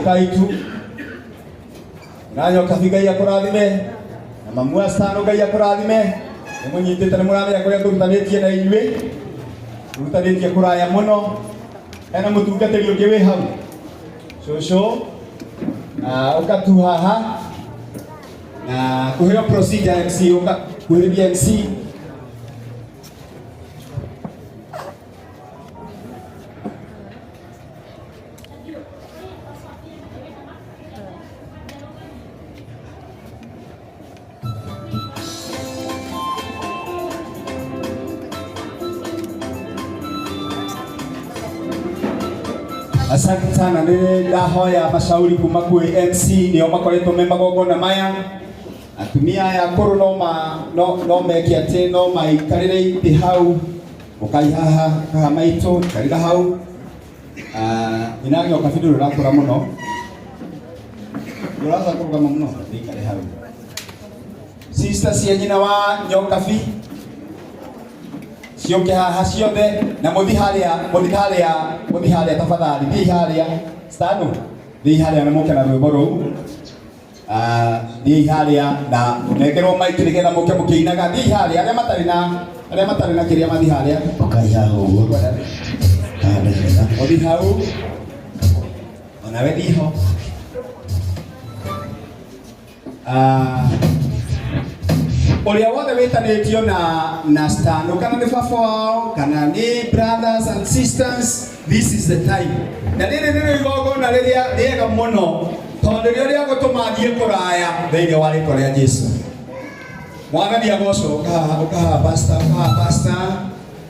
ukaitu nanyo kafiga ya kurathime na mamua stano ga ya kurathime emunyitete na murame ya kuria turutanetie na inywe turutanetie kuraya muno ena mutungateri ungi wi hau shosho ukatu haha na kuheo procedure MC kuheo MC Asante sana ni ndahoya mashauri kuma kwi MC nio makoretwo me magongona maya atumia ya kuru no meke ati no maikarire iti hau ukai haha kaha maito karira hau inagio kabidu rakura muno uraza kuruga muno ikare hau sister cia nyina wa nyokabi cionke haha ciothe na muthi haria tafadhali thi haria stano thi haria na muke na rwimbo ruu thi haria na nekerwo maiki nigetha muke mukiinaga thi haria aria matari na kiria mathi haria ukai haha uguo othi hau ona we thiho Olia wothe witanitio na stano kana ni baba wao kana ni brothers and sisters, this is the time. Na nini igogona riega muno tondu ria gutuma thie kuraya thiini wa ritwa ria Jesu. Mwathani agocwo ukaha pastor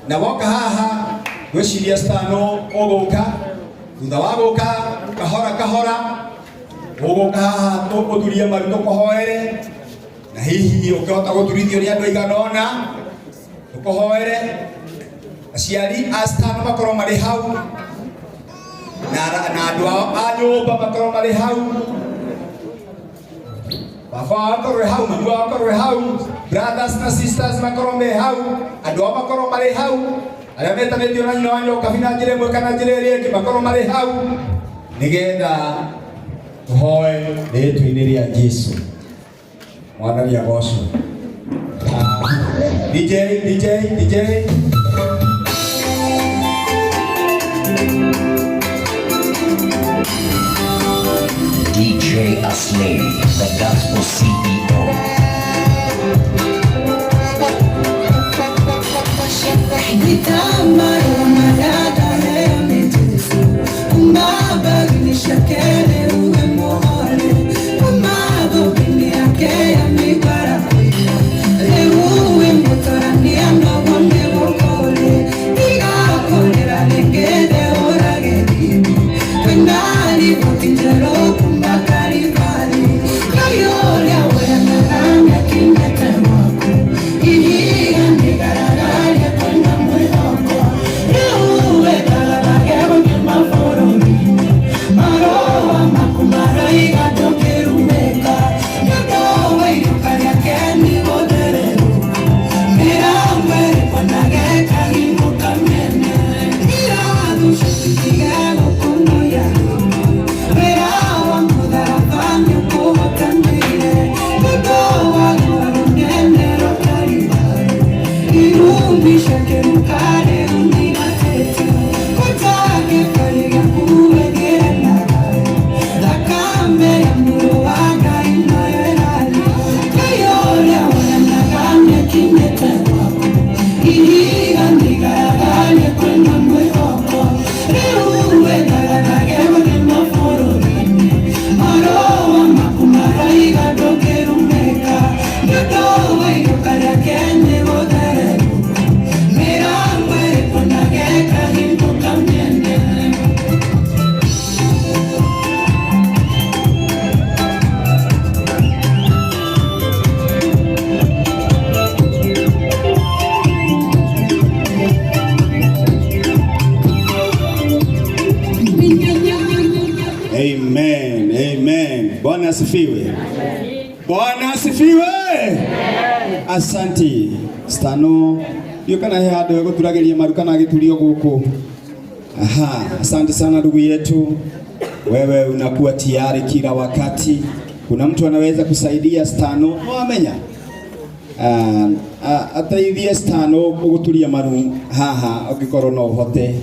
na woka haha gwiciria stano uguka thutha wa guka kahora uguka haha tukuturie maru tukuhoere na hihi ukihota guturithio ni andu iganona tukuhoere aciari astano makorwo mari hau na andu a nyumba makorwo mari hau baba makorwo hau mami makorwo hau brothers na sisters makorwo me hau andu makorwo mari hau aria metanitio na nyina wa nyokabi na njira imwe kana njira iria ingi makorwo mari hau nigetha tuhoe ritwa-ini ria Jesu. Mwathani agocwo. DJ Aslay, the gospel CEO. Bwana asifiwe. Bwana asifiwe. Asante. Stano yo kana he hado go turageria maruka na giturio guku. Aha, asante sana ndugu yetu. wewe unakuwa tayari kila wakati. Kuna mtu anaweza kusaidia stano wamenya ateithie stano guturia maru haha ugikorwo no hote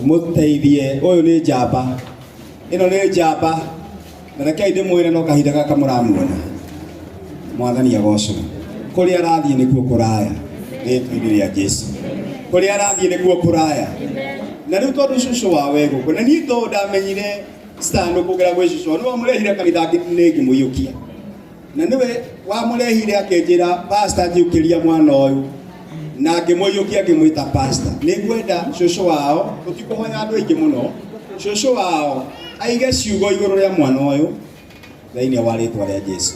muteithie. Uyu ni njamba, ino ni njamba, na reke inde mwire no kahinda gaka muramuona mwathani agocwo. Kuria arathie nikuo kuraya ritwa-ini ria Jesu, kuria arathie nikuo kuraya. Na riu tondu cucu wawe guku na ni to ndamenyire stano kugera gwe cucu no amurehire kanitha ngi muiyukia na niwe wamurehire akenjira pastor njiukiria mwana uyu na ngimuiyukia ngimwita pastor. Ni ngwenda cucu wao tutikuhoya andu aingi muno, cucu wao aige ciugo iguru ria mwana uyu thĩinĩ wa rĩtwa rĩa Jesu,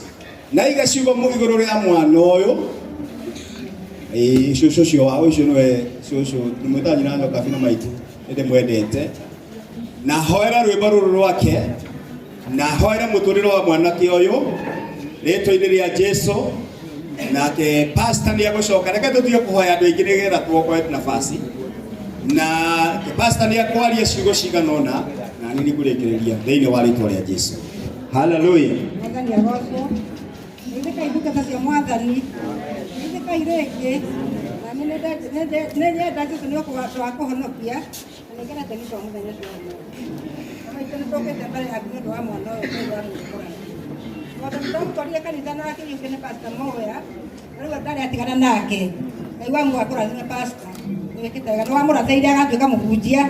na aige ciugo iguru ria mwana uyu. Cucu cio wao icio niwe cucu nimwita nyina nyoka bina maitu ende mwendete na hoera rwimbo ruru rwake na hoera muturiro wa mwanake uyu rĩtwa-inĩ rĩa Jesu. Nake pastor ni agucoka, reke tutige kuhoya andu aingi nigetha tuokoe nafasi, na pastor ni akwaria ciugo ciganona na ni nĩngũrĩkĩrĩria thĩinĩ wa rĩtwa rĩa Jesu. Hallelujah. Mwathani agocwo. Nĩndĩka ithukata cia Mwathani, nĩndĩka irĩngĩ na nĩnyenda Jesũ nĩ wakũhonokia na nĩngenete nĩ twa mũthenya ũcio wa ũmũthĩ. Kama itũ nĩtũkĩte mbere yaku nĩ ũndũ wa mwana ũyũ nĩ ũndũ wa gũkũra. Tondũ tũtamũtwarire kanitha nake gĩũke nĩ pastor Moya, na rĩu ndarĩ atigana nake. Ngai wa Mungu akũrathime pastor. Nĩwĩkĩte wega, nĩwamũrathĩire agatuĩka mũhunjia,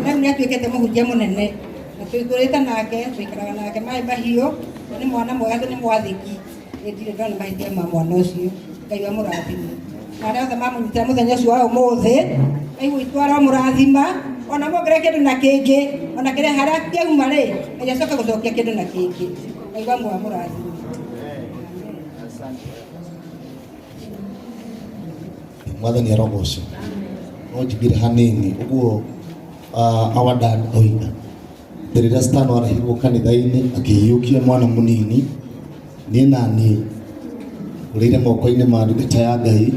na rĩu nĩatuĩkĩte mũhunjia mũnene. Na tũtũrĩte nake, tũikaraga nake maĩ mahiũ, nĩ mwana mwega, nĩ mwathĩki. Ndirĩ ndona mahĩtia ma mwana ũcio. Ngai wa mũrathime. Na arĩa othe mamũnyitĩra mũthenya ũcio wa ũmũthĩ, Ngai gwĩtwara mũrathima, ona mwongere kĩndũ na kĩngĩ, ona kĩrĩa harĩa kĩauma rĩ, Ngai acoke gũcokia kĩndũ na kĩngĩ. Ngai wa mũrathime. Mwathani arogocwo. No njigire hanini uguo our dad oiga rĩrĩa stano arahirwo kanitha-inĩ akĩiyũkia mwana mũnini, niĩ naniĩ ũrĩire moko-inĩ ma ndungata ya Ngai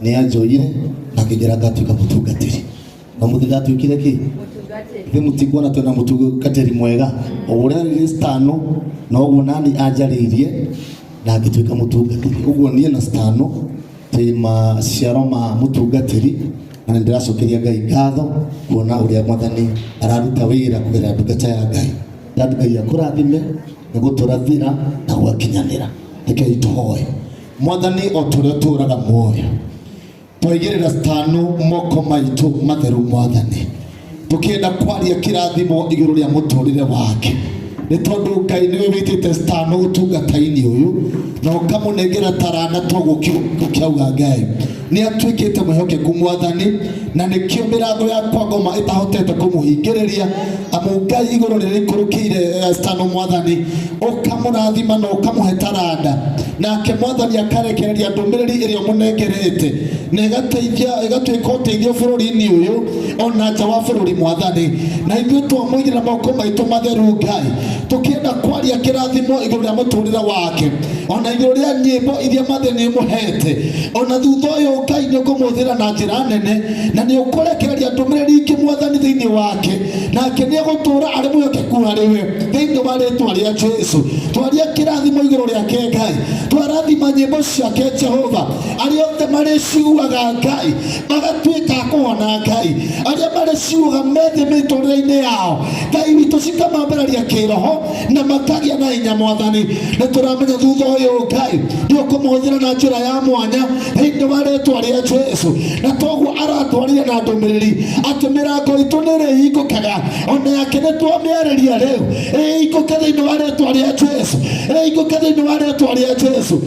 nĩ anjoire na akĩnjĩra ngatuĩka mũtungatĩri. Na mũthĩ ndatuĩkire kĩ? Ithe mũtikuona twĩna mũtungatĩri mwega, o ũrĩa rĩrĩ stano noguo nani anjarĩirie na ngĩtuĩka mũtungatĩri. Ũguo niĩ na stano twĩ maciaro ma mũtungatĩri na nĩndĩracokeria Ngai ngatho kuona ũrĩa Mwathani araruta wĩra kũgerera ndungata ya Ngai. Ngai akũrathime nĩ gũtũrathĩra na gwakinyanĩra. Rekei tũhoe. Mwathani o tũrĩa tũraga muoyo, twaigĩrĩra stano moko maitũ matheru Mwathani, tũkĩenda kwaria kĩrathimo igũrũ rĩa mũtũrĩre wake. Nĩ tondũ Ngai nĩwe wĩtĩte stano ũtungata-inĩ ũyũ na ũkamũnengera tarana tũgũkĩauga Ngai nĩ atuĩkĩte mwĩhokeku Mwathani, na nĩkĩo mĩrango ya kwa ngoma ĩtahotete kũmũhingĩrĩria amu Ngai igũrũ rĩrĩa ikũrũkĩire stano Mwathani ũkamũrathima na ũkamũhe taranda, nake Mwathani akarekereria ndũmĩrĩri ĩrĩa ũmũnengerete na ĩgatuĩka ũteithio bũrũri-inĩ ũyũ ona nja wa bũrũri Mwathani. Na ithuĩ twamũigĩra moko maitũ matheru Ngai, tũkĩenda kwaria kĩrathimo igũrũ rĩa mũtũrĩre wake, ona igũrũ rĩa nyĩmbo iria Mwathani nĩmũhete. Ona thutha ũyũ Ngai nĩũkũmũhũthĩra na njĩra nene na nĩũkũrekereria ndũmĩrĩri ingĩ Mwathani thĩinĩ wake, nake nĩegũtũra arĩ mwĩhokeku harĩ we thĩinĩ wa rĩtwa rĩa Jesũ. Twaria kĩrathimo igũrũ rĩake Ngai, twarathima nyĩmbo ciake Jehova. Arĩa othe marĩciuaga Ngai magatuĩka kũhona Ngai, arĩa marĩciuaga methĩ mĩtũrĩre-inĩ yao Ngai witũ cikamambararia kĩroho na makagĩa na hinya Mwathani. Nĩtũramenya thutha ũyũ Ngai nĩũkũmũhũthĩra na njĩra ya mwanya thĩinĩ wa rĩtwa rĩa Jesũ, na toguo aratwarire na ndũmĩrĩri atĩ mĩrango itũ nĩrĩhingũkaga, ona yake nĩtwamĩarĩria rĩu ĩhingũke thĩinĩ wa rĩtwa rĩa Jesũ, ĩhingũke thĩinĩ wa rĩtwa rĩa Jesũ.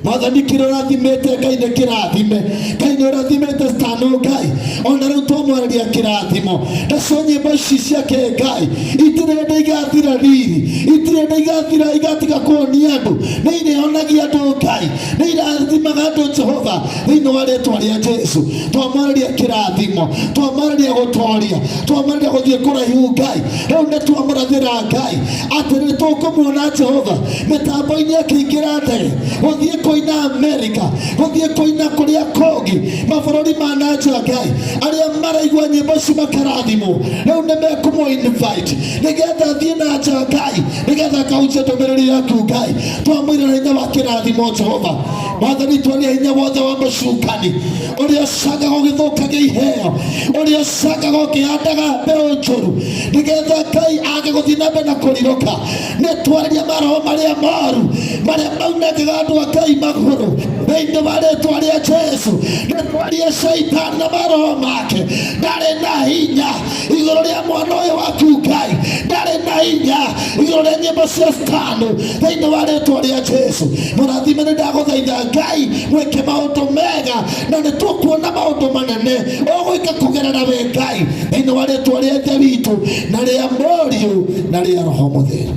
Mwathani kĩrathimĩte Ngai nĩ kĩrathime, Ngai nĩ ũrathimĩte stano Ngai, ona rĩu twamwarĩria kĩrathimo. Nacio nyĩmbo ici ciake Ngai itirĩ igathira riri, itirĩ igathira igatiga kuonia andũ, nĩ irehonagia andũ Ngai, nĩ irathimaga andũ Jehova thĩinĩ wa rĩtwa rĩa Jesũ. Twamwarĩria kĩrathimo, twamwarĩria gũtooria, twamwarĩria gũthiĩ kũraihu Ngai. Rĩu nĩ twamũrathĩra Ngai atĩ nĩ tũkũmuona Jehova mĩtambo-inĩ akĩingĩra ndege gũthiĩ koina Amerika, guthie koina kuria kongi mabururi ma nanja Ngai aria maraigua nyimbo ci makarathimo riu nimekumo invite nigetha thie na nanja Ngai nigetha kaunje ndumiriri yaku Ngai twamwira hinya wa kirathimo Jehova Mwathani twaria hinya wothe wa mucukani uria cagaga ugithukagia iheo uria cagaga ukihandaga mbeu njuru nigetha Ngai age guthie na mbere na kuriruka nitwaria maroho maria moru maria maunangaga andu a Ngai maguru thiini wa ritwa ria Jesu nitwaria Satan na maroho make ndari na hinya iguru ria mwana uyu waku Ngai ndari na hinya iguru ria nyimbo cia Satani thiini wa ritwa ria Jesu murathime ni ndaguthaitha Ngai mwike maundu mega na nitukuona maundu manene ugwika kugerera we Ngai thiini wa ritwa ria Ithe witu na ria Muriu na ria Roho Mutheru.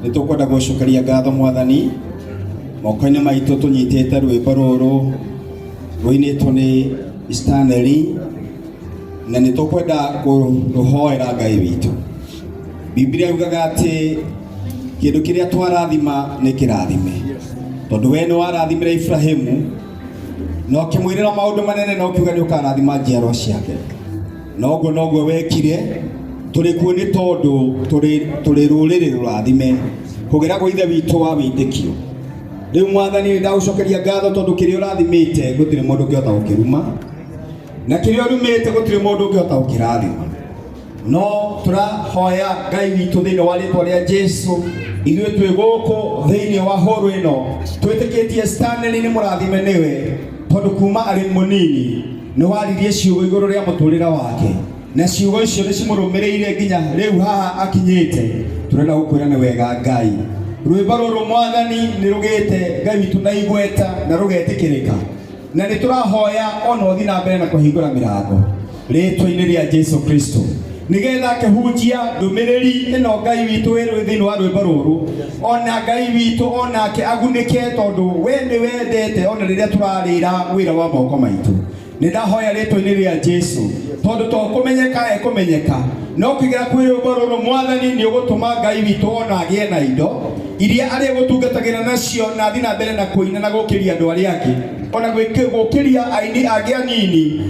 Nitukwenda gucokeria ngatho Mwathani moko-ini maitu tunyitite rwimbo ruru ruinitwo ni Stanley na nitukwenda kuruhoera Ngai witu. Biblia yugaga ati kindu kiria twarathima ni kirathime tondu we ni warathimire Ibrahimu no kimwirira maundu manene no kiuga ni ukarathima njiarwa ciake noguo wekire turi kuo ni tondu turi ruriri rurathime kugira gwa Ithe witu wa witikio. Riu Mwathani ndagucokeria ngatho tondu kiria urathimite gutire mundu ungihota gukiruma na kiria urumite gutire mundu ungihota gukirathima no turahoya Ngai witu thiini wa ritwa ria Jesu ithuĩ twĩ gũkũ thĩinĩ wa horo ĩno twĩtĩkĩtie Stanley nĩ mũrathime nĩwe tondu kuma arĩ mũnini nĩ waririe ciugo igũrũ rĩa mũtũrĩre wake na ciugo icio nĩ cimũrũmĩrĩire nginya rĩu haha akinyĩte. Tũrenda gũkwĩra nĩ wega Ngai. Rwĩmbo rũrũ Mwathani nĩ rũgĩte Ngai witũ na igweta na rũgetĩkĩrĩka na nĩ tũrahoya ona ũthiĩ na mbere na kũhingũra mĩrango rĩtwa-inĩ rĩa Jesu Kristo nigetha kehunjia ndumiriri ino Ngai witu wĩrĩ thĩinĩ wa rwĩmbo rũrũ ona Ngai witu onake agunĩke tondu we nĩ wendete ona rĩrĩa tũrarĩra wĩra wa moko maitũ. Nĩ ndahoya rĩtwa-inĩ rĩa Jesu tondu to kũmenyeka ekũmenyeka no kũigĩra kwĩ rwĩmbo rũrũ Mwathani nĩ ũgũtũma Ngai witu ona agĩe na indo iria arĩ gũtungatagĩra nacio na thiĩ na mbere na kũina na gũkĩria andũ arĩa angĩ ona gũkĩria aini angĩ anini